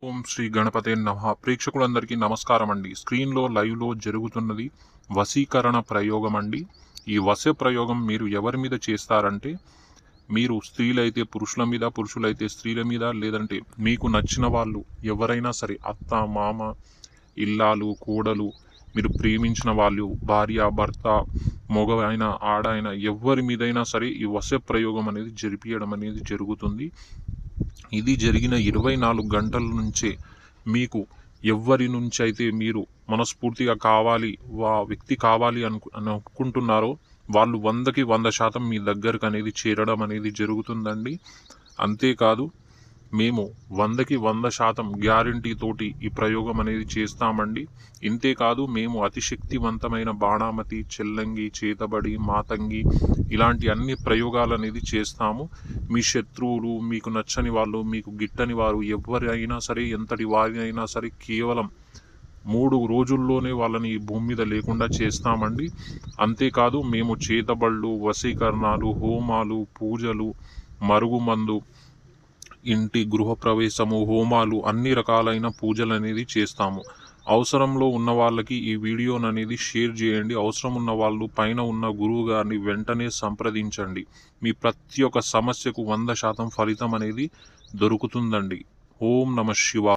ఓం శ్రీ గణపతే నమః. ప్రేక్షకులందరికీ నమస్కారం అండి. స్క్రీన్లో లైవ్లో జరుగుతున్నది వశీకరణ ప్రయోగం అండి. ఈ వశ ప్రయోగం మీరు ఎవరి మీద చేస్తారంటే, మీరు స్త్రీలైతే పురుషుల మీద, పురుషులైతే స్త్రీల మీద, లేదంటే మీకు నచ్చిన వాళ్ళు ఎవరైనా సరే, అత్త మామ, ఇల్లాలు, కోడలు, మీరు ప్రేమించిన వాళ్ళు, భార్య భర్త, మగ ఆడైన ఎవరి మీదైనా సరే ఈ వశ ప్రయోగం అనేది జరిపించడం అనేది జరుగుతుంది. ఇది జరిగిన 24 గంటల నుంచే మీకు ఎవ్వరి నుంచి అయితే మీరు మనస్ఫూర్తిగా కావాలి, వ్యక్తి కావాలి అనుకుంటున్నారో వాళ్ళు 100కి 100% మీ దగ్గరకు అనేది చేరడం అనేది జరుగుతుందండి. అంతేకాదు, మేము 100కి 100% గ్యారంటీ తోటి ఈ ప్రయోగం అనేది చేస్తామండి. ఇంతేకాదు, మేము అతి శక్తివంతమైన బాణామతి, చెల్లంగి, చేతబడి, మాతంగి ఇలాంటి అన్ని ప్రయోగాలు అనేది చేస్తాము. మీ శత్రువులు, మీకు నచ్చని వాళ్ళు, మీకు గిట్టని వారు ఎవరైనా సరే, ఎంతటి వారినైనా సరే కేవలం 3 రోజుల్లోనే వాళ్ళని ఈ భూమి మీద లేకుండా చేస్తామండి. అంతేకాదు, మేము చేతబళ్ళు, వశీకరణాలు, హోమాలు, పూజలు, మరుగుమందు, ఇంటి గృహప్రవేశము, హోమాలు, అన్ని రకాలైన పూజలు అనేది చేస్తాము. అవసరంలో ఉన్న వాళ్ళకి ఈ వీడియోని అనేది షేర్ చేయండి. అవసరం ఉన్న వాళ్ళు పైన ఉన్న గురువు గారిని వెంటనే సంప్రదించండి. మీ ప్రతి ఒక్క సమస్యకు 100% ఫలితం అనేది దొరుకుతుందండి. ఓం నమ శివాయ.